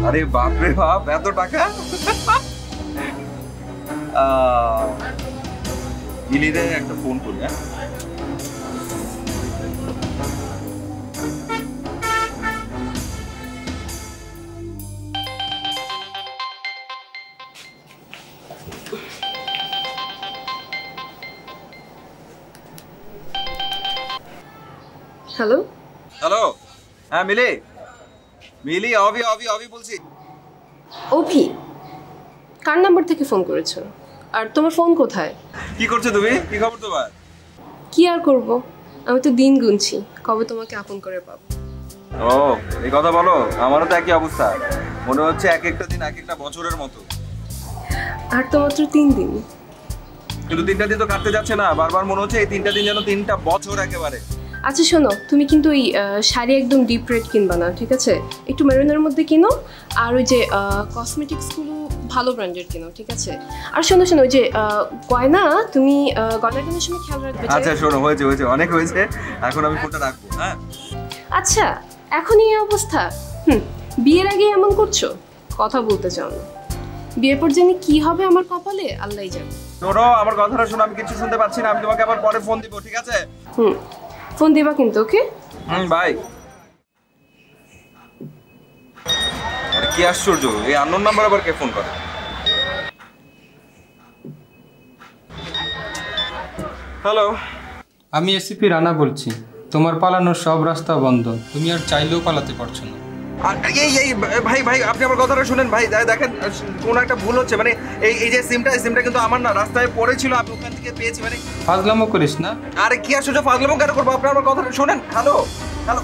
আরে বাপরে বাপ, এত টাকা! মিলিরে একটা ফোন করি। হ্যাঁ, হ্যালো হ্যালো। হ্যাঁ মিলি, মিলি অভি অভি অভি বলছি। অভি, কার নাম্বার থেকে ফোন করেছো? আর তোমার ফোন কোথায়? কি করছো তুমি? কি খবর তোমার? কি আর করব, আমি তো দিন গুনছি কবে তোমাকে আপন করে পাবো। ও, এই কথা বলো। আমারও তো একই অবস্থা, মনে হচ্ছে এক একটা দিন এক একটা বছরের মতো। আর তো মাত্র 3 দিন। কিন্তু 3টা দিন তো কাটতে যাচ্ছে না, বারবার মনে হচ্ছে এই 3টা দিন যেন 3টা বছর একেবারে। আচ্ছা শোনো, তুমি কিন্তু ওই শাড়ি একদম ডিপ রেড কিনবা না, ঠিক আছে? একটু মেরুনের মধ্যে কিনো। আর ওই যে কসমেটিক্সগুলো ভালো ব্র্যান্ডের কিনো, ঠিক আছে? আর শোনো শোনো, ওই যে গয়না, তুমি গয়না কেনার সময় খেয়াল রাখবে। আচ্ছা শোনো, হয়েছে হয়েছে, অনেক হয়েছে, এখন আমি ফোনটা রাখবো। হ্যাঁ আচ্ছা, এখনই এই অবস্থা? বিয়ের আগে এমন করছো, কথা বলতে চাও না। বিয়ের পর জানি কি হবে আমার কপালে, আল্লাহই জানে। শোনো, আমার কথাটা শোনো, আমি কিছু শুনতে পাচ্ছি না, আমি তোমাকে আবার পরে ফোন দিব, ঠিক আছে? ফোন দিবা কিন্তু, ওকে? বাই। আরে কি আশ্চর্য, এই আননোন নাম্বার আবার কে ফোন করে? হ্যালো, আমি এসিপি রানা বলছি। তোমার পালানোর সব রাস্তা বন্ধ, তুমি আর চাইলেও পালাতে পারছো না। এই এই ভাই ভাই, আপনি আমার কথাটা শুনেন ভাই। দেখেন, কোনো একটা ভুল হচ্ছে। মানে এই যে সিমটা কিন্তু আমার না, রাস্তায় পড়েছিল, আমি ওখান থেকে পেয়েছি। মানে ফাজলামো করিস না। আরে কি আশ্চর্য, ফাজলামো কেন করবো? আপনি আমার কথাটা শোনেন। Hello hello.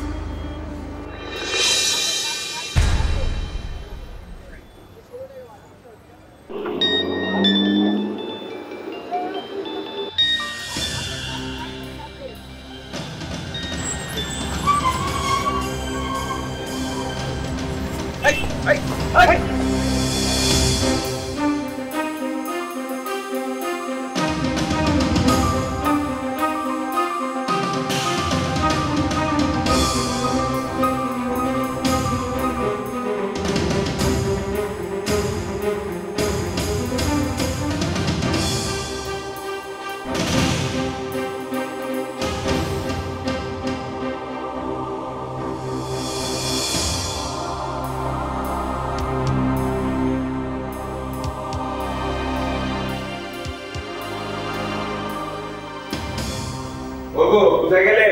ওগো, কোথায় গেলে?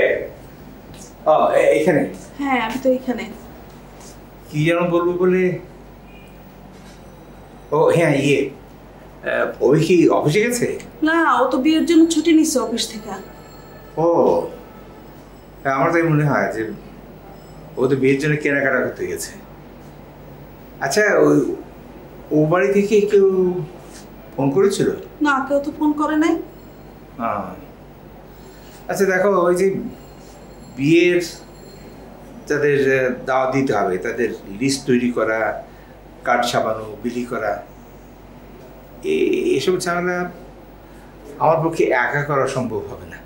এখানে। হ্যাঁ, আমি তো এখানে। কি যেন বলবো বলে। ও হ্যাঁ, ওই কি অফিসে গেছে? না, ও তো বিয়ের জন্য ছুটি নিচ্ছে অফিস থেকে। ও হ্যাঁ, আমার তাই মনে হয় যে ও তো বিয়ের জন্য কেনাকাটা করতে গেছে। আচ্ছা, ও বাড়ি থেকে কেউ ফোন করেছিল? না, কেউ তো ফোন করে নাই। আচ্ছা দেখো, ওই যে বিয়ের তাদের দাওয়াত দিতে হবে, তাদের লিস্ট তৈরি করা, কার্ড ছাপানো, বিলি করা, এসব ঝামেলা আমার পক্ষে একা করা সম্ভব হবে না।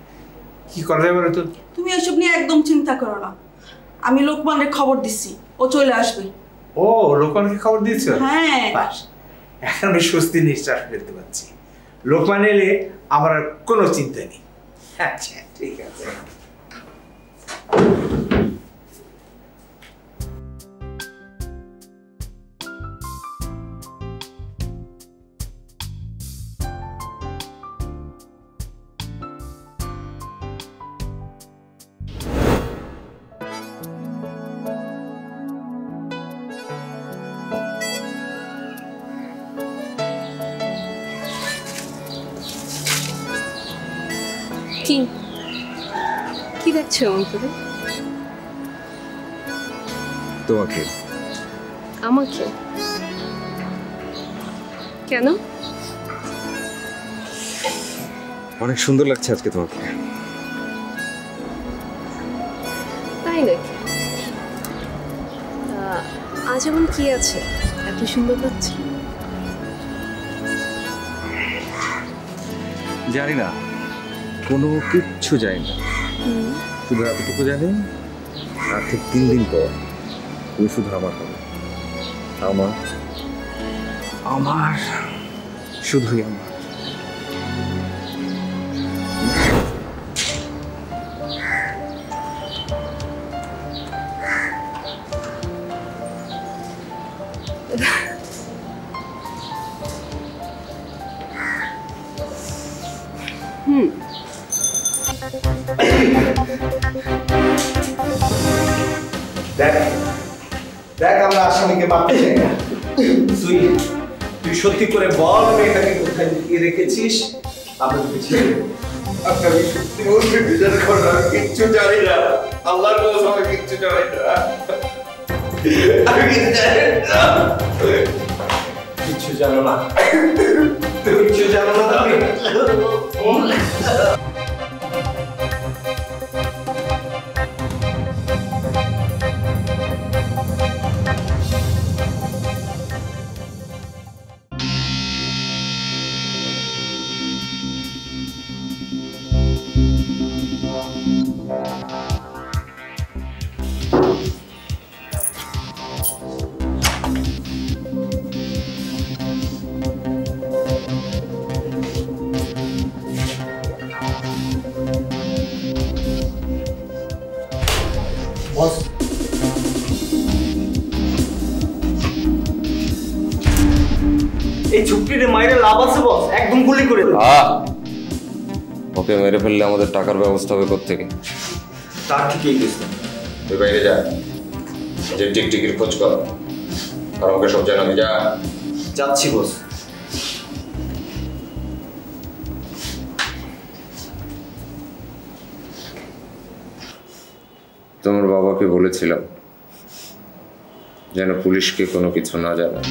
কি করা যাবে বলো তো? তুমি এসব নিয়ে একদম চিন্তা করো না, আমি লোকমানের খবর দিচ্ছি, ও চলে আসবে। ও, লোকমানকে খবর দিয়েছো? হ্যাঁ। এখন আমি স্বস্তি নিঃশ্বাস ফেলতে পারছি। লোকমান এলে আমার আর কোনো চিন্তা নেই। আচ্ছা ঠিক আছে। কি কি দেখছো এমন করে? তোমাকে। আমাকে? কেন? অনেক সুন্দর লাগছে আজকে তোমাকে। তাই নাকি? আজ এমন কি আছে এত সুন্দর লাগছে? জানি না, কোনো কিচ্ছু জানি না, শুধু এতটুকু জানি, আর ঠিক 3 দিন পর তুমি শুধু আমার হবে, আমার আমার শুধুই আমার। দেখ আমরা আসামিকে মারতে চাই না। তুই সত্যি করে বল মেয়েটাকে কোথায় লুকিয়ে রেখেছিস, আমরা তোকে ছেড়ে দেবো। আমি সত্যি বলছি বিচার করো, আমি কিচ্ছু জানি না, আল্লাহর কসম আমি কিচ্ছু জানি না, আমি কিচ্ছু জানি না। কিচ্ছু জানো না, কিচ্ছু জানো না তুমি। এই চুক্তিতে মাইরে লাভ আছে বস, একদম গুলি করে দেব। ওকে মেরে ফেললে আমাদের টাকার ব্যবস্থা হবে কোত্থেকে? তার ঠিকই গেছে। তুই বাইরে যা, যে টিকটিকির খোঁজ কর, আর ওকে সব জানাবি। যা। যাচ্ছি বস। তোমার বাবাকে বলেছিলাম যেন পুলিশকে কোনো কিছু না জানায়।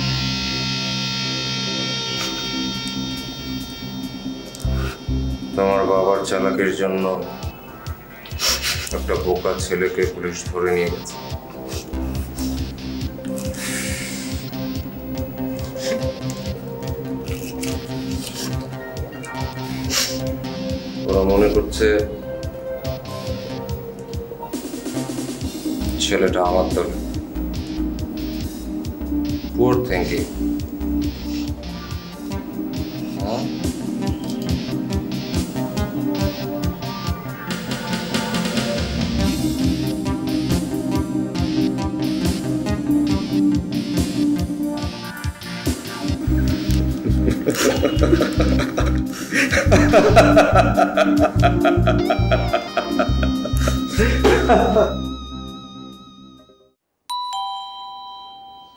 তোমার বাবার চালাকির জন্য একটা বোকা ছেলেকে পুলিশ ধরে নিয়ে গেছে। ওরা মনে করছে ছেলেটা আমার দলে। Poor thinking.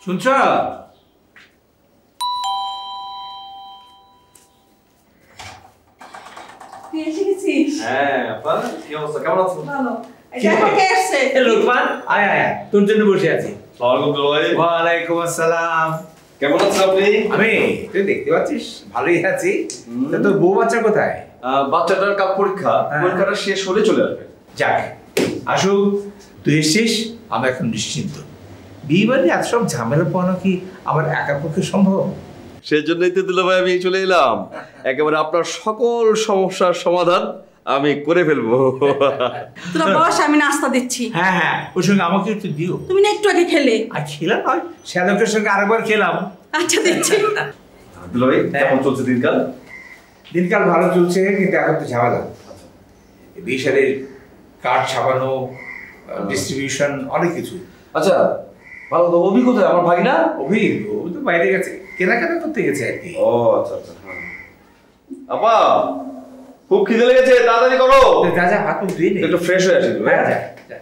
শুনছ? তুই এসে গেছিস? হ্যাঁ, আপা কি অবস্থা, কেমন আছো? ভালো। এই দেখো কে আসছে। এ লোকমান, আয় আয় আয়, তোর জন্য বসে আছি। ওয়ালাইকুম ভাই। ওয়ালাইকুম আসসালাম। কেমন আছেন আপনি? আমি, তুই দেখতে পাচ্ছিস ভালোই আছি। তা তোর বউ বাচ্চা কোথায়? বাচ্চাটার কাল পরীক্ষা, হ্যাঁ। পরীক্ষাটা শেষ হলে চলে আসবে। যাক, আসুক, তুই এসছিস, আমরা এখন নিশ্চিন্ত। বিয়ে বাড়ি এত সব ঝামেলা পাওয়ানো কি আমার একার পক্ষে সম্ভব? সেজন্যই তো দুলা ভাই আমি চলে এলাম, একেবারে আপনার সকল সমস্যার সমাধান আমি করে ফেলবো। তোরা বস, আমি নাস্তা দিচ্ছি। হ্যাঁ হ্যাঁ, ওর সঙ্গে আমাকে একটু দিও। তুমি না একটু আগে খেলে। আর খেলাম নয়, শ্যালকের সঙ্গে আরেকবার খেলাম। আচ্ছা দিচ্ছি। দুলা ভাই কেমন চলছে দিনকাল? দিনকাল ভালো চলছে, কিন্তু এখন তো ঝামেলা। বিয়ে শাড়ির কার্ড ছাপানো, ডিস্ট্রিবিউশন, অনেক কিছু। আচ্ছা ভালো, তো অভিজ্ঞতা আমার ভাই না? অভি, ও তো বাইরে গেছে, কেনাকাটা করতে গেছে আর কি। ও আচ্ছা আচ্ছা, হ্যাঁ। আপা খুব খিদে লেগেছে, তাড়াতাড়ি করো। যা যা, হাত মুখ ধুয়ে নে। একটু ফ্রেশ হয়ে আসি। হ্যাঁ, যা, যা।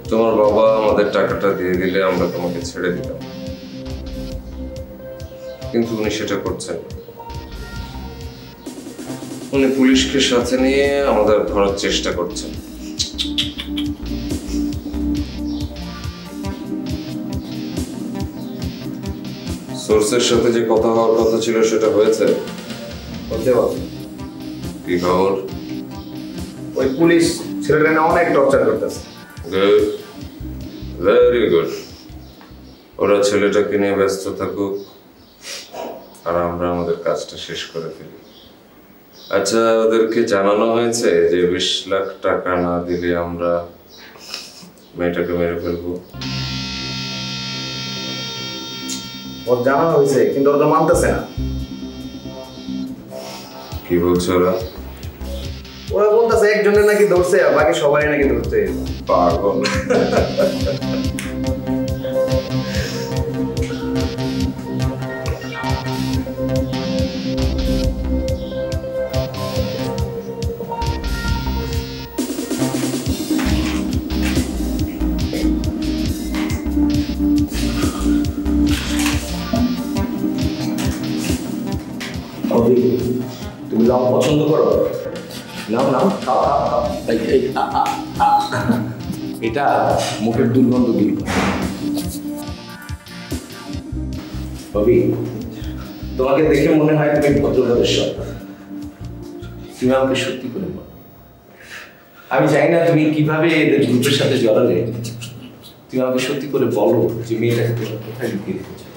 তোমার বাবা আমাদের টাকাটা দিয়ে দিলে আমরা তোমাকে ছেড়ে দিতাম, কিন্তু উনি সেটা করছেন না। উনি পুলিশকে সাথে নিয়ে আমাদের ধরার চেষ্টা করছেন। সোর্সের সাথে যে কথা হওয়ার কথা ছিল সেটা হয়েছে। বলতে পারো, কি খবর? ওই পুলিশ ছেলেটা না অনেক টর্চার করতেছে। Good. Very good. ওরা ছেলেটাকে নিয়ে ব্যস্ত থাকুক আর আমরা আমাদের কাজটা শেষ করে ফেলি। আচ্ছা, ওদেরকে জানানো হয়েছে যে 20 লাখ টাকা না দিলে আমরা মেয়েটাকে মেরে ফেলবো? ওর জানা হয়েছে, কিন্তু ওরা তো মানতেছে না। কি বলছো ওরা? ওরা বলতেছে একজনের নাকি ধরছে, আর বাকি সবাই নাকি ধরছে। পাগল। তুমি লং পছন্দ করো? নাও নাও, খাও খাও খাও। এটা মুখের দুর্গন্ধ দূর করে। রবি, তোমাকে দেখে মনে হয় তুমি ভদ্রভাবের সন্তান। তুমি আমাকে সত্যি করে বলো, আমি জানি না তুমি কিভাবে এদের গ্রুপের সাথে জড়ালে। তুমি আমাকে সত্যি করে বলো যে মেয়েটাকে তোমরা কোথায় লুকিয়ে রেখেছো।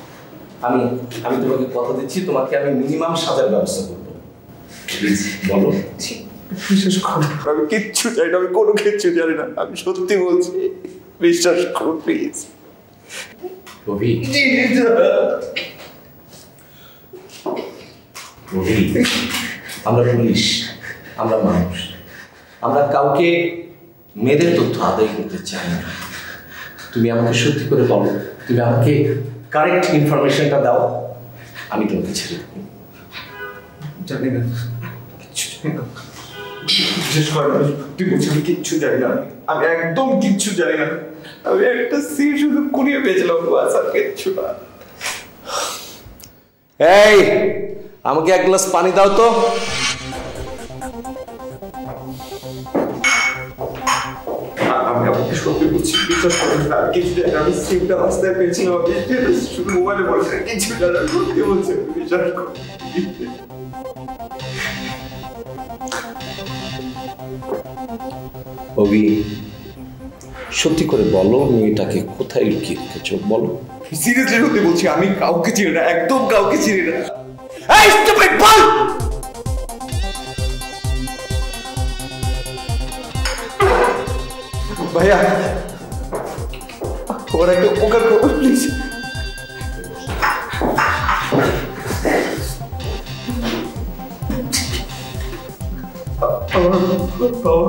আমি আমি তোমাকে কথা দিচ্ছি, তোমাকে আমি মিনিমাম সাজার ব্যবস্থা করবো। প্লিজ বলো। বিশ্বাস করো, আমি কিচ্ছু জানি না, আমি কোনো কিচ্ছু জানি না, আমি সত্যি বলছি, বিশ্বাস করো প্লিজ। রবি, রবি, আমরা পুলিশ, আমরা মানুষ, আমরা কাউকে মেয়েদের তথ্য আদায় করতে চাই না। তুমি আমাকে সত্যি করে বলো, তুমি আমাকে কারেক্ট ইনফরমেশনটা দাও, আমি তোমাকে ছেড়ে দেবো। জানি না, কিচ্ছু জানি না, বিশেষ করে আমি সত্যি বলছি, আমি কিচ্ছু জানি না, আমি একদম কিচ্ছু জানি না, আমি একটা সিট শুধু কুড়িয়ে পেয়েছিলাম, বাস আর কিচ্ছু না। এই, আমাকে এক গ্লাস পানি দাও তো। আমি আপনাকে সত্যি বলছি, বিশ্বাস করেন না, কিছু জানি না, আমি সিমটা রাস্তায় পেয়েছিলাম, আমি শুধু মোবাইলে বলছি, কিছু জানি না, সত্যি বলছি, বিশ্বাস করুন। রবি, সত্যি করে বলো, মেয়েটাকে কোথায় লুকিয়ে রেখেছো বলো। সিরিয়াসলি সত্যি বলছি, আমি কাউকে চিনি না, একদম কাউকে চিনি না। এই স্টুপিড বল! ভাইয়া, ওরা একটা উপকার করো প্লিজ। আমার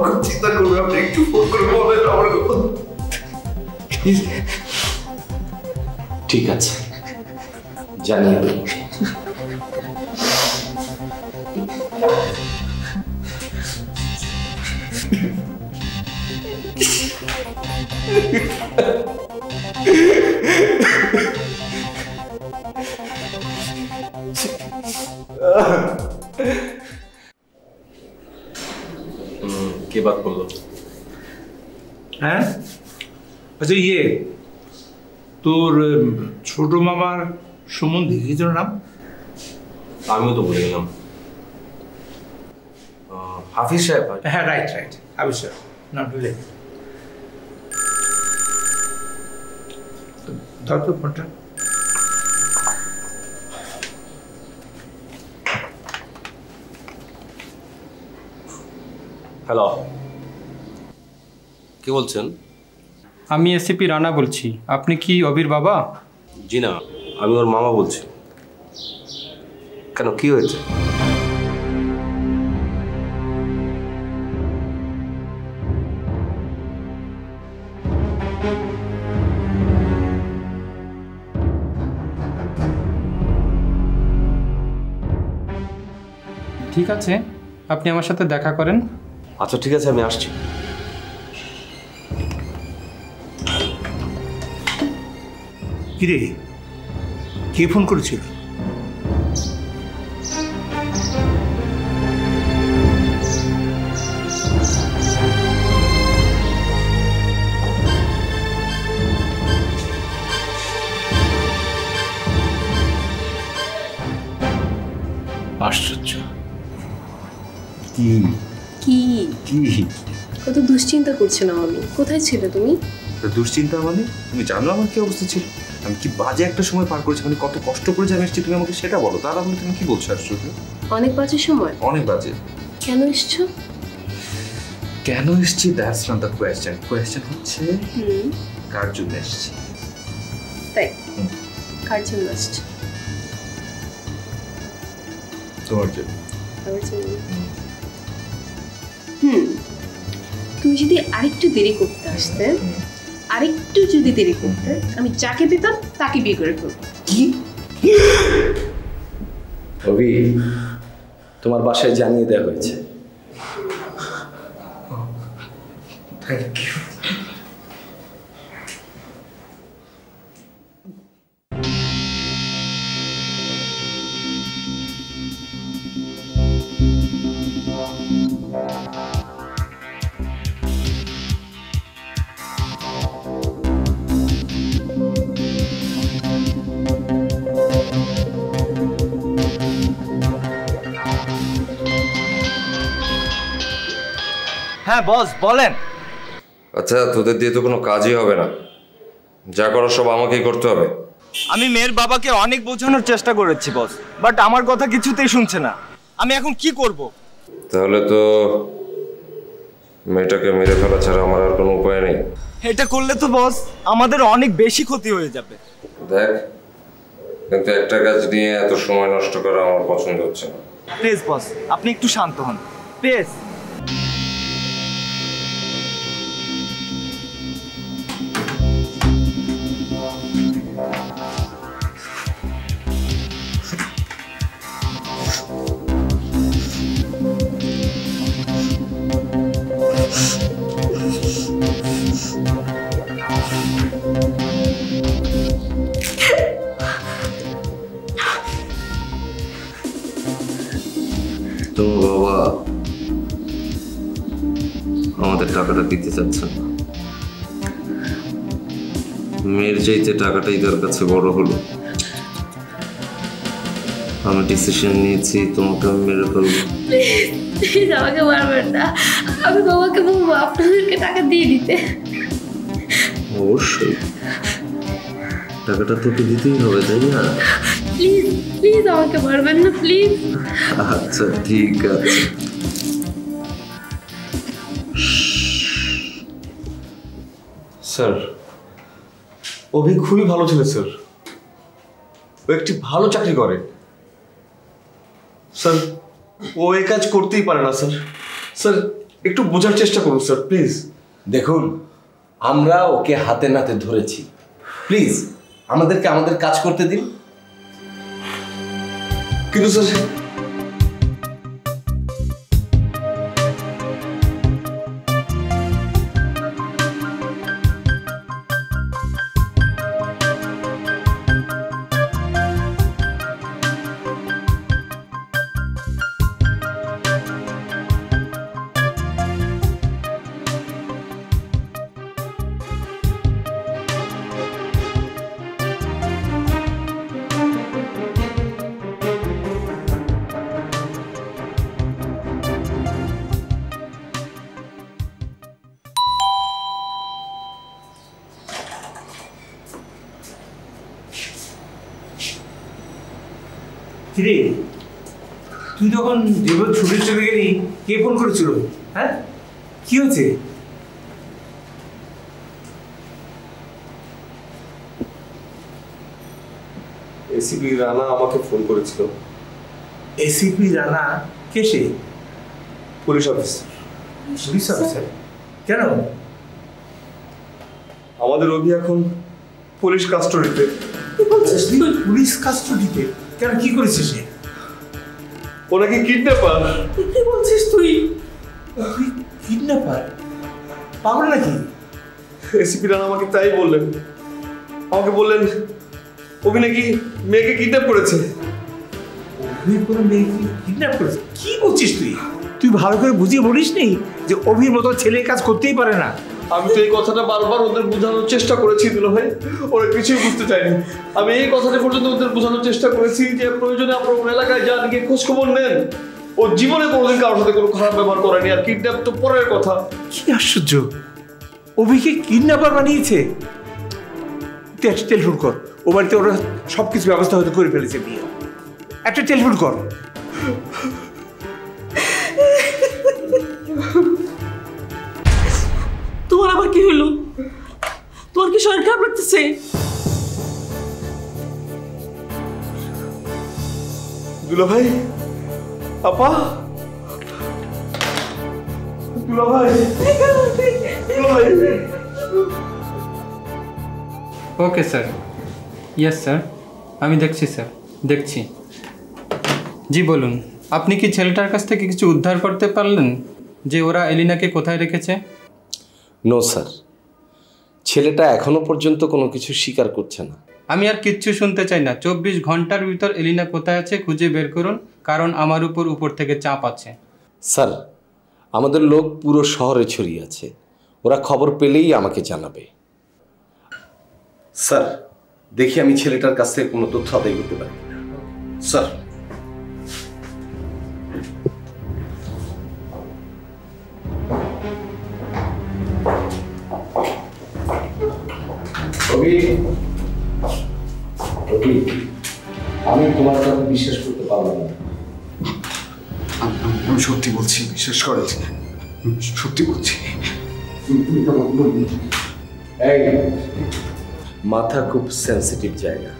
খুব চিন্তা করবে, আপনি একটু ফোন করে বলেন আমার কথা। ঠিক আছে, জানিয়ে দেব। কে বাদ করলো? হ্যাঁ, আচ্ছা তোর ছোট মামার সম্বন্ধে কি তোর নাম? আমিও তো বলে গেলাম, হাফিজ সাহেব। হ্যাঁ, রাইট রাইট, হাফিজ সাহেব নামটা লেখ। দাও তো ফোনটা। হ্যালো, কে বলছেন? আমি এসিপি রানা বলছি। আপনি কি অবির বাবা? জি না, আমি ওর মামা বলছি। কেন, কি হয়েছে? ঠিক আছে, আপনি আমার সাথে দেখা করেন। আচ্ছা ঠিক আছে, আমি আসছি। কিরে, কে ফোন করেছিল? আশ্চর্য। কি কত দুশ্চিন্তা করছিলাম আমি। কোথায় ছিলে তুমি? দুশ্চিন্তা মানে তুমি জানো আমার কি অবস্থা ছিল, আমি কি বাজে একটা সময় পার করেছি, মানে কত কষ্ট করে আমি এসেছি, তুমি আমাকে সেটা বলো। তার বলে তুমি কি বলছো আশ্চর্য? অনেক বাজে সময়? অনেক বাজে। কেন এসছো? কেন এসেছি that's not the question. Question হচ্ছে কার জন্য এসেছি। তাই? কার জন্য এসছো? তোমার জন্য। আমার জন্য? তুমি যদি আরেকটু দেরি করতে আসতে, আরেকটু যদি দেরি করতে, আমি যাকে পেতাম তাকে বিয়ে করে ফেলবো। কি? অভি, তোমার বাসায় জানিয়ে দেওয়া হয়েছে। Thank you. হ্যাঁ বস বলেন। আচ্ছা, তোদের দিয়ে তো কোনো কাজই হবে না, যা করার সব আমাকেই করতে হবে। আমি মেয়ের বাবাকে অনেক বোঝানোর চেষ্টা করেছি বস, বাট আমার কথা কিছুতেই শুনছে না। আমি এখন কি করব? তাহলে তো মেয়েটাকে মেরে ফেলা ছাড়া আমার আর কোনো উপায় নেই। এটা করলে তো বস আমাদের অনেক বেশি ক্ষতি হয়ে যাবে। দেখ, কিন্তু একটা কাজ নিয়ে এত সময় নষ্ট করা আমার পছন্দ হচ্ছে না। প্লিজ বস, আপনি একটু শান্ত হন প্লিজ। তোমার বাবা আমাদের টাকাটা দিতে চাচ্ছে না। মেয়ের চাইতে টাকাটাই তার কাছে বড় হলো। আমি ডিসিশন নিয়েছি, তোমাকে আমি মেরে ফেলবো। প্লিজ আমাকে মারবেন না, আমি বাবাকে বলবো আপনাদেরকে টাকা দিয়ে দিতে। অবশ্যই টাকাটা তোকে দিতেই হবে, তাই না? প্লিজ প্লিজ আমাকে মারবেন না প্লিজ। আচ্ছা ঠিক আছে। স্যার, অভি খুবই ভালো ছেলে স্যার, ও একটি ভালো চাকরি করে স্যার। ও এই কাজ করতেই পারে না স্যার। স্যার একটু বোঝার চেষ্টা করুন স্যার প্লিজ। দেখুন, আমরা ওকে হাতে নাতে ধরেছি, প্লিজ আমাদেরকে আমাদের কাজ করতে দিন। কিন্তু স্যার কিরে, তুই তখন যেভাবে ছুটে চলে গেলি, কে ফোন করেছিল? হ্যাঁ, কি হয়েছে? এসিপি রানা আমাকে ফোন করেছিল। এসিপি রানা? কে সে? Police officer. Police officer? কেন? আমাদের অভি এখন পুলিশ কাস্টডিতে। পুলিশ কাস্টডিতে? কেন, কি করেছে সে? ওনাকে কিডন্যাপার। কি বলছিস তুই? কিডন্যাপার? পাগল নাকি? এসিপি রানা আমাকে তাই বললেন। আমাকে বললেন অভি নাকি মেয়েকে কিডন্যাপ করেছে। অভি কোনো মেয়েকে কিডন্যাপ করেছে? কি বলছিস তুই? তুই ভালো করে বুঝিয়ে বলিস নি যে অভির মতো ছেলে কাজ করতেই পারে না? আমি তো এই কথাটা বারবার ওদের বোঝানোর চেষ্টা করেছি দুলো ভাই, ওরা কিছুই বুঝতে চায়নি। আমি এই কথাটা পর্যন্ত ওদের বোঝানোর চেষ্টা করেছি যে প্রয়োজনে আপনার ওর এলাকায় যান, গিয়ে খোঁজ খবর নেন। ও জীবনে কোনোদিন কারোর সাথে কোনো খারাপ ব্যবহার করেনি, আর কিডন্যাপ তো পরের কথা। কি আশ্চর্য! অভিকে কিডন্যাপার বানিয়েছে। তুই একটা টেলিফোন কর, ও বাড়িতে ওরা সব কিছু ব্যবস্থা হয়তো করে ফেলেছে বিয়ে। একটা টেলিফোন কর। তোমার আবার কি হইলো? তোমার কি শরীর খারাপ লাগতেছে? দুলাভাই, আপা, দুলাভাই, দুলাভাই। ওকে স্যার, ইয়েস স্যার, আমি দেখছি স্যার, দেখছি। জি বলুন, আপনি কি ছেলেটার কাছ থেকে কিছু উদ্ধার করতে পারলেন যে ওরা এলিনাকে কোথায় রেখেছে? নো স্যার, ছেলেটা এখনো পর্যন্ত কোনো কিছু স্বীকার করছে না। আমি আর কিচ্ছু শুনতে চাই না। 24 ঘন্টার ভিতর এলিনা কোথায় আছে খুঁজে বের করুন, কারণ আমার উপর থেকে চাপ আছে। স্যার, আমাদের লোক পুরো শহরে ছড়িয়ে আছে, ওরা খবর পেলেই আমাকে জানাবে। স্যার, দেখি আমি ছেলেটার কাছ থেকে কোনো তথ্য আদায় করতে পারি স্যার। আমি তোমার কথা বিশ্বাস করতে পারলাম না। আমি সত্যি বলছি, বিশ্বাস করে, সত্যি বলছি। এই, মাথা খুব সেন্সিটিভ জায়গা।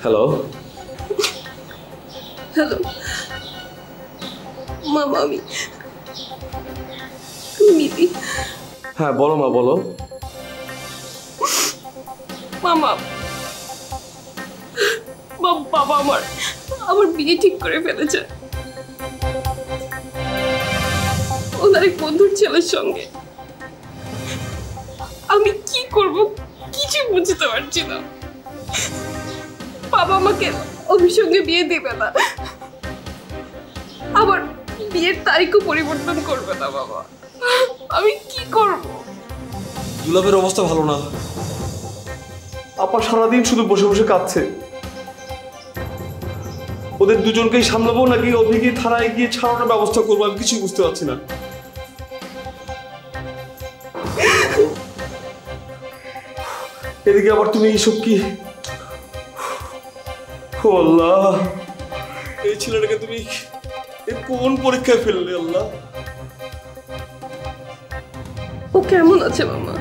হ্যালো হ্যালো মামা, আমি মিতি। হ্যাঁ বলো মা, বলো। মামা, বাবা আমার বিয়ে ঠিক করে ফেলেছে ওনার এক বন্ধুর ছেলের সঙ্গে। আমি কি করব কিছু বুঝতে পারছি না। বাবা আমাকে ওর সঙ্গে বিয়ে দেবে না, আবার বিয়ের তারিখও পরিবর্তন করবে না। বাবা, আমি কি করব? দুলাভের অবস্থা ভালো না, আপা সারাদিন শুধু বসে বসে কাঁদছে। ওদের দুজনকেই সামলাবো নাকি অভিকে থানায় গিয়ে ছাড়ানোর ব্যবস্থা করবো, আমি কিছু বুঝতে পারছি না। এদিকে আবার তুমি এইসব কি? ও আল্লাহ, এই ছেলেটাকে তুমি কোন পরীক্ষায় ফেললে আল্লাহ? ও কেমন আছে মামা?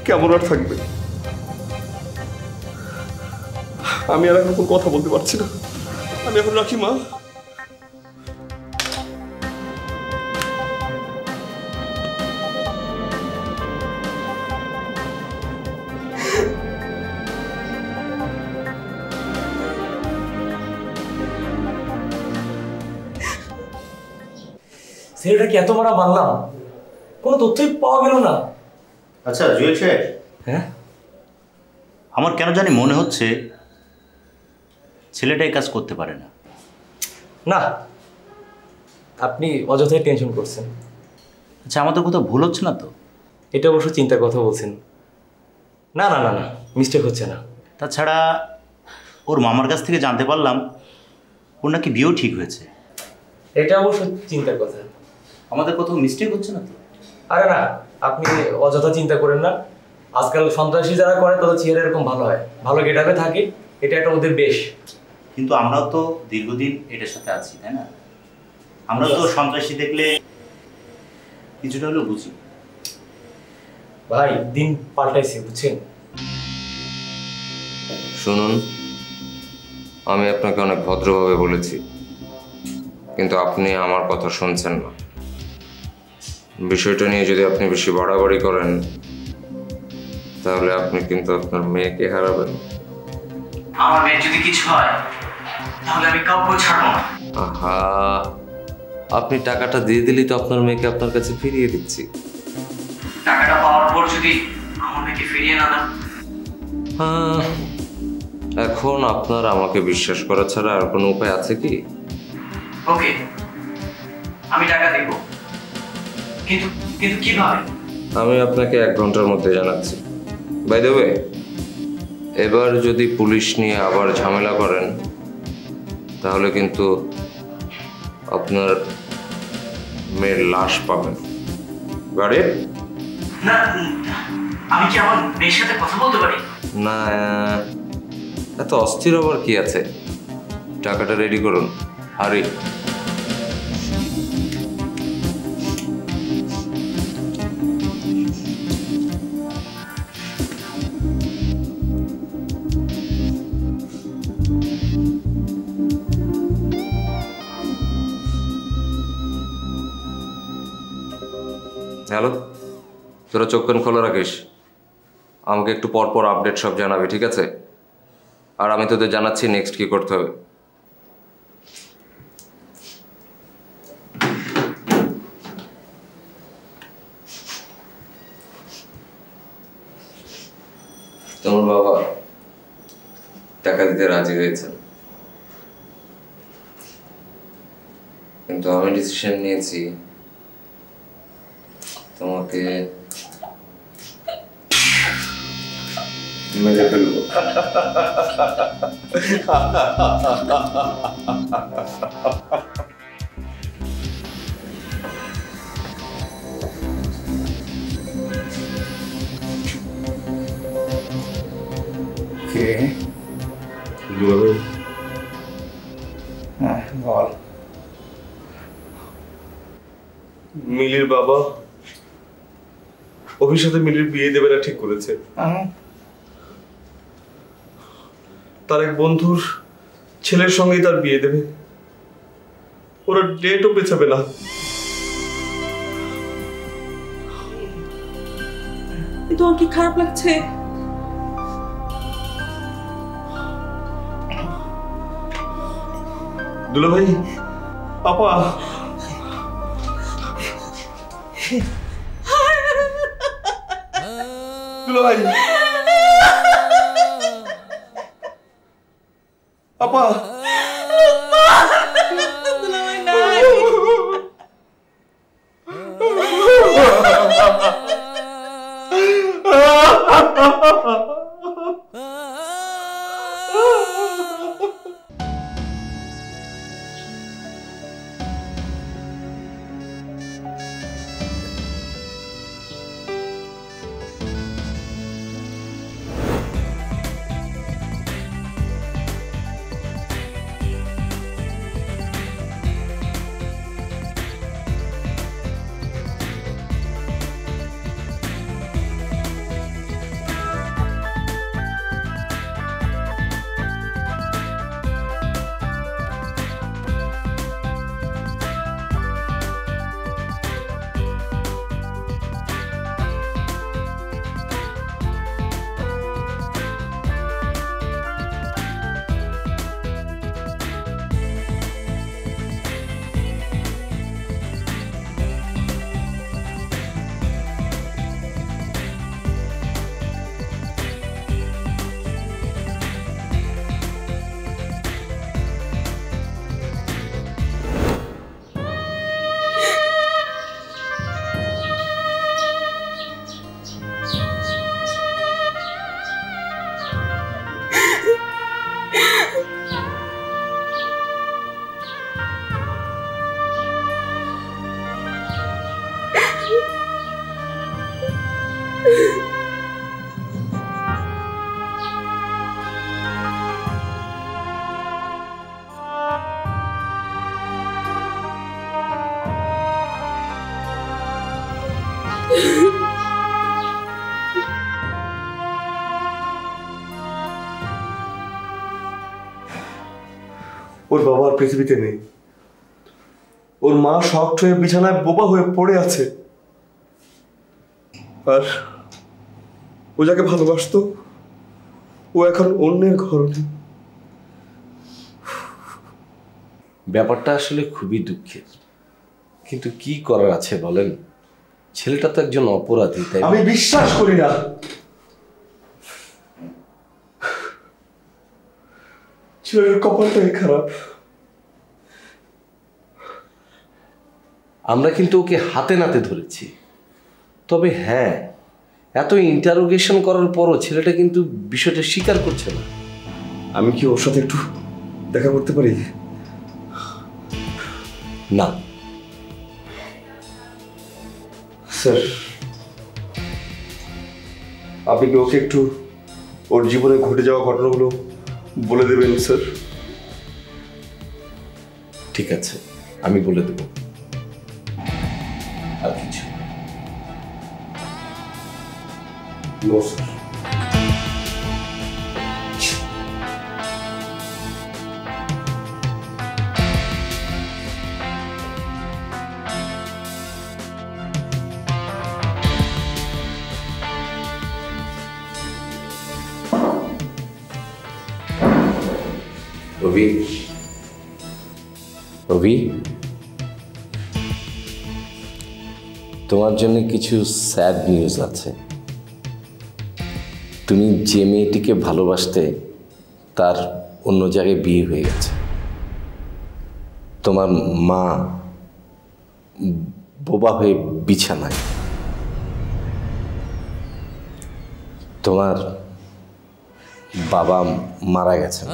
কেমন আর থাকবে, আমি আর এখন কথা বলতে পারছি না। আমি এখন রাখি মা। ছেলেটাকে এত মারা মারলাম, কোনো তথ্যই পাওয়া গেল না। আচ্ছা জুয়েল সাহেব, হ্যাঁ, আমার কেন জানি মনে হচ্ছে ছেলেটা এই কাজ করতে পারে না। না, আপনি অযথাই টেনশন করছেন। আচ্ছা, আমাদের কোথাও ভুল হচ্ছে না তো? এটা অবশ্য চিন্তার কথা বলছেন। না না না না, মিস্টেক হচ্ছে না। তাছাড়া ওর মামার কাছ থেকে জানতে পারলাম ওর নাকি বিয়েও ঠিক হয়েছে। এটা অবশ্য চিন্তার কথা। আমাদের কোথাও মিস্টেক হচ্ছে না তো? আরে না, আপনি অযথা চিন্তা করেন না। আজকাল সন্ত্রাসী যারা করে তাদের চেহারা এরকম ভালো হয়, ভালো গেটআপে থাকে, এটা একটা ওদের বেশ। কিন্তু আমরাও তো দীর্ঘদিন এটার সাথে আছি, তাই না? আমরা তো সন্ত্রাসী দেখলে কিছুটা হলেও বুঝি। ভাই, দিন পাল্টাইছে, বুঝছেন? শুনুন, আমি আপনাকে অনেক ভদ্রভাবে বলেছি, কিন্তু আপনি আমার কথা শুনছেন না। বিষয়টা নিয়ে যদি আপনি বেশি বাড়াবাড়ি করেন তাহলে আপনি কিন্তু আপনার মেয়েকে হারাবেন। আমার মেয়ে যদি কিছু হয় তাহলে আমি কাউকে ছাড়বো না। আহা, আপনি টাকাটা দিয়ে দিলেই তো আপনার মেয়েকে আপনার কাছে ফিরিয়ে দিচ্ছি। টাকাটা পাওয়ার পর যদি আমার মেয়েকে ফিরিয়ে না দেন? এখন আপনার আমাকে বিশ্বাস করা ছাড়া আর কোনো উপায় আছে কি? ওকে, আমি টাকা দেব, কিন্তু কিন্তু কিভাবে? আমি আপনাকে 1 ঘন্টার মধ্যে জানাচ্ছি। বাই দ্য ওয়ে, এবার যদি পুলিশ নিয়ে আবার ঝামেলা করেন তাহলে কিন্তু আপনার মেয়ের লাশ পাবেন। গাড়ি না, আমি কি আমার মেয়ের সাথে কথা বলতে পারি? না, এত অস্থির হবার কি আছে? টাকাটা রেডি করুন। আরে হ্যালো, তোরা চোখ কান খোলা রাখিস। আমাকে একটু পর পর আপডেট সব জানাবি, ঠিক আছে? আর আমি তোদের জানাচ্ছি নেক্সট কি করতে হবে। তোমার বাবা টাকা দিতে রাজি হয়েছেন, কিন্তু আমি ডিসিশন নিয়েছি তোমাকে মেরে ফেলবো। কে? হ্যাঁ বল। মিলির বাবা অভির সাথে মিলির বিয়ে দেবে না ঠিক করেছে। তার এক বন্ধুর ছেলের সঙ্গেই তার বিয়ে দেবে। ওরা ডেটও পেছাবে না। তোমার কি খারাপ লাগছে? দুলা ভাই, আপা, দুলা ভাই, আপা, ওর বাবা আর পৃথিবীতে নেই। ওর মা শক্ট হয়ে বিছানায় বোবা হয়ে পড়ে আছে। আর ও যাকে ভালোবাসতো ও এখন অন্যের ঘরণী। ব্যাপারটা আসলে খুবই দুঃখের। কিন্তু কি করার আছে বলেন? ছেলেটা তো একজন অপরাধী, তাই আমি বিশ্বাস করি না। ছেলের কপালটাই খারাপ। আমরা কিন্তু ওকে হাতে নাতে ধরেছি। তবে হ্যাঁ, এত ইন্টারোগেশন করার পরও ছেলেটা কিন্তু বিষয়টা স্বীকার করছে না। আমি কি ওর সাথে একটু দেখা করতে পারি? না স্যার, আপনি কি ওকে একটু ওর জীবনে ঘটে যাওয়া ঘটনাগুলো বলে দেবেন স্যার? ঠিক আছে, আমি বলে দেব। আর কিছু? No sir. অভি, অভি, তোমার জন্য কিছু স্যাড নিউজ আছে। তুমি যে মেয়েটিকে ভালোবাসতে, তার অন্য জায়গায় বিয়ে হয়ে গেছে। তোমার মা বোবা হয়ে বিছানায়। তোমার বাবা মারা গেছেন।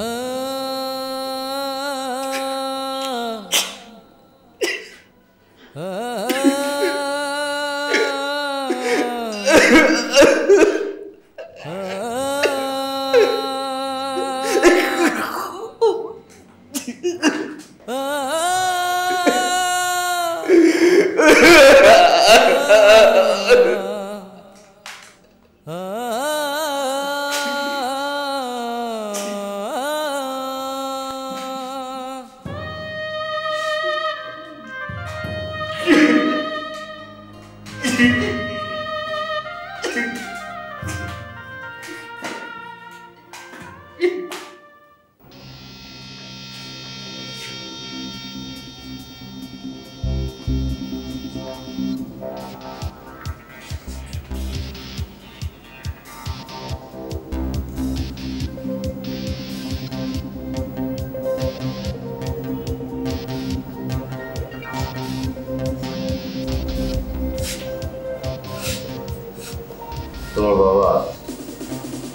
তোমার বাবা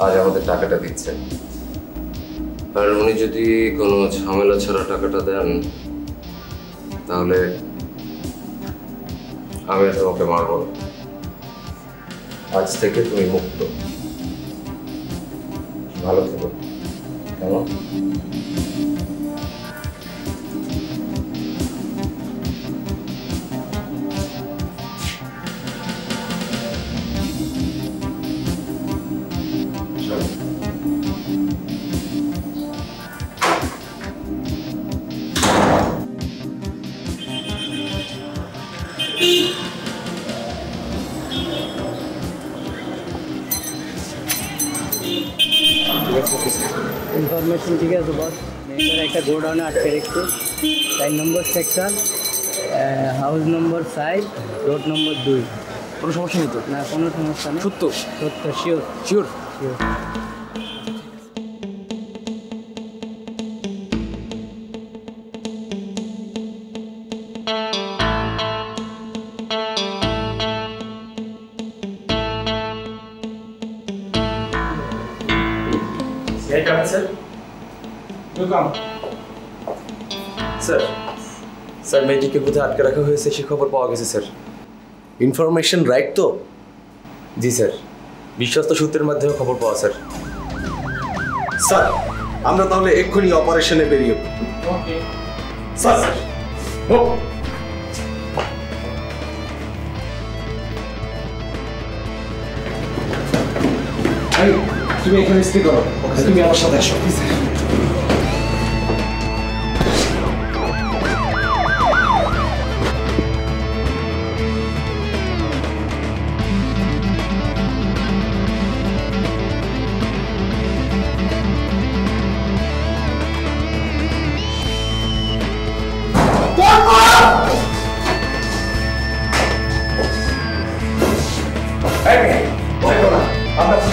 আজ আমাদের টাকাটা দিচ্ছেন, আর উনি যদি কোনো ঝামেলা ছাড়া টাকাটা দেন তাহলে আমি আর তোমাকে মারব না। আজ থেকে তুমি মুক্ত। ভালো থেকো। কেমন? ইনফরমেশন ঠিক আছে বস। মেয়েটার একটা গোডাউনে আটকে রেখেছে। 4 নম্বর সেকশন, হাউস নম্বর 5, রোড নম্বর 2। কোনো সমস্যা নেই তো? না, কোনো সমস্যা নেই। সত্য? সত্য, sure sure sure. Sir, sir মেয়েটিকে কোথায় আটকে রাখা হয়েছে সে খবর পাওয়া গেছে স্যার। ইনফরমেশন রাইট তো? জি স্যার, বিশ্বস্ত সূত্রের মাধ্যমে খবর পাওয়া স্যার। স্যার, আমরা তাহলে এক্ষুনি অপারেশনে বেরিয়ে ওকে স্যার। তুমি এখানে স্থির করো, তুমি আমার সাথে আসো।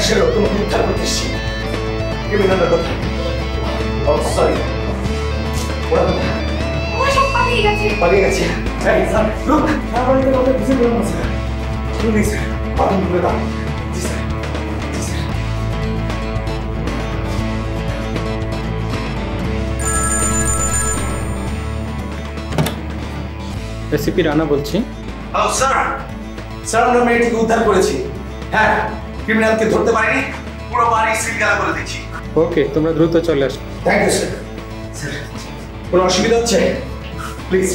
সন্ত্রাসের নতুন উদ্ধার করতে এসেছি। ক্রিমিনালরা কোথায়? ও সরি, ওরা কোথায়? পালিয়ে গেছে। এই স্যার, লুক, সারাবাড়িতে কথা বুঝে বলুন না স্যার। প্লিজ স্যার, বারণ করে দাও। জি স্যার, জি স্যার। এসিপি রানা বলছি। ও স্যার, স্যার আমরা মেয়েটিকে উদ্ধার করেছি। হ্যাঁ, ক্রিমিনালকে ধরতে পারিনি, পুরো বাড়ি সিলগালা করে দিচ্ছি। ওকে, তোমরা দ্রুত চলে আসো। Thank you sir. স্যার, কোনো অসুবিধা হচ্ছে? প্লিজ।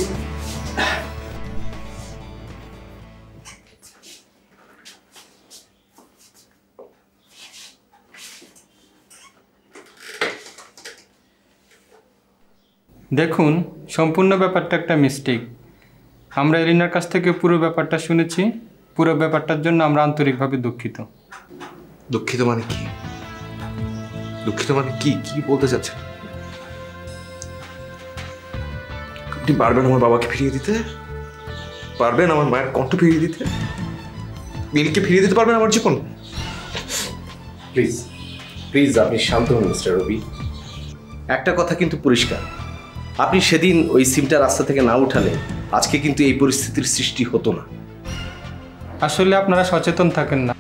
দেখুন, সম্পূর্ণ ব্যাপারটা একটা মিস্টেক। আমরা এলিনার কাছ থেকে পুরো ব্যাপারটা শুনেছি। পুরো ব্যাপারটার জন্য আমরা আন্তরিকভাবে দুঃখিত। দুঃখিত মানে কি? দুঃখিত মানে কি? কি বলতে চাচ্ছেন? আপনি পারবেন আমার বাবাকে ফিরিয়ে দিতে? পারবেন আমার মায়ের কণ্ঠ ফিরিয়ে দিতে? মিলকে ফিরিয়ে দিতে পারবেন আমার জীবন? প্লিজ প্লিজ আপনি শান্ত হন মিস্টার রবি। একটা কথা কিন্তু পরিষ্কার, আপনি সেদিন ওই সিমটা রাস্তা থেকে না উঠালে আজকে কিন্তু এই পরিস্থিতির সৃষ্টি হতো না। আসলে আপনারা সচেতন থাকেন না।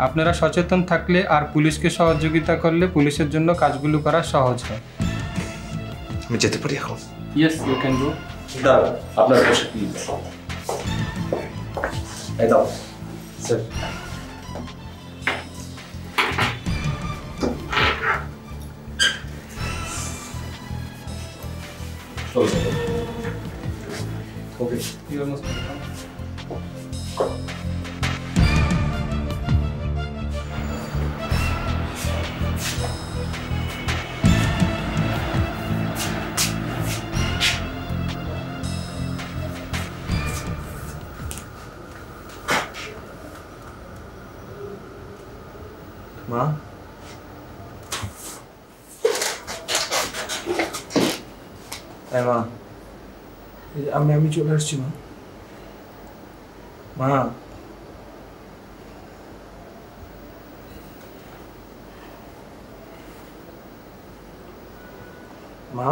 আপনারা সচেতন থাকলে আর পুলিশকে সহযোগিতা করলে পুলিশের জন্য কাজগুলো করা সহজ হয়। আমি যেতে পারি এখন? Yes, you can go. দাঁড়ান, আপনার বসে প্লিজ। এই দাও sir. Okay, you are most welcome. মা, হ্যাঁ মা, আমি চলে আসছি মা। মা, মা,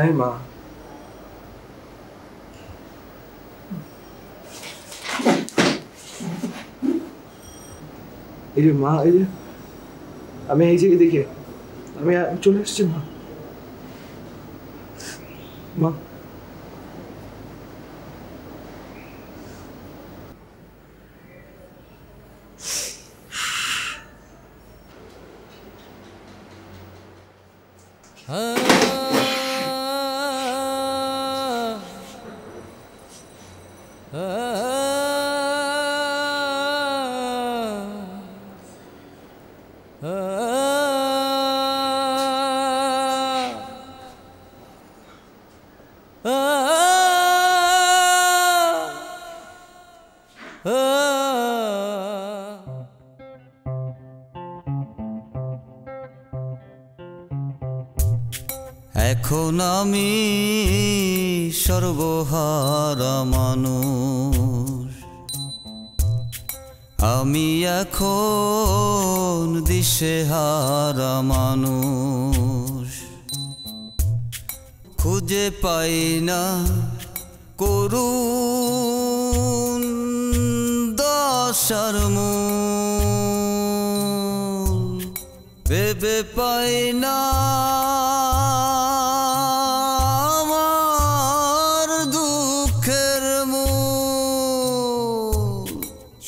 এই মা, এই যে মা, এই যে আমি এই যে এদিকে আমি চলে এসেছি মা। মা, এখন আমি সর্বহারা মানুষ, আমি এখন দিশেহারা মানুষ, খুঁজে পাই না করুণ দশার মূল, ভেবে পাই না আমার দুঃখের মূল,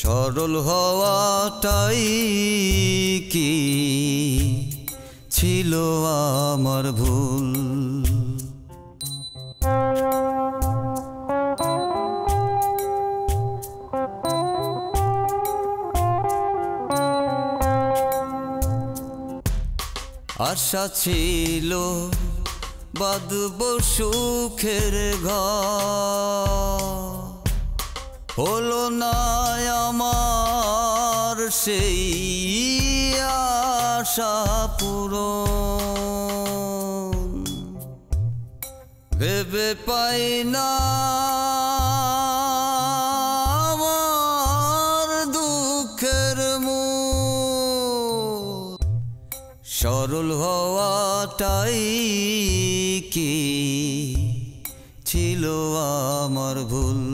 সরল হওয়াটাই কি ছিল আমার ভুল। আশা ছিল বাঁধব সুখের ঘর, হলো না আমার সেই আশা পূরণ, ভেবে পাই না আমার দুঃখ সরল হওয়াটাই কি ছিল আমার ভুল।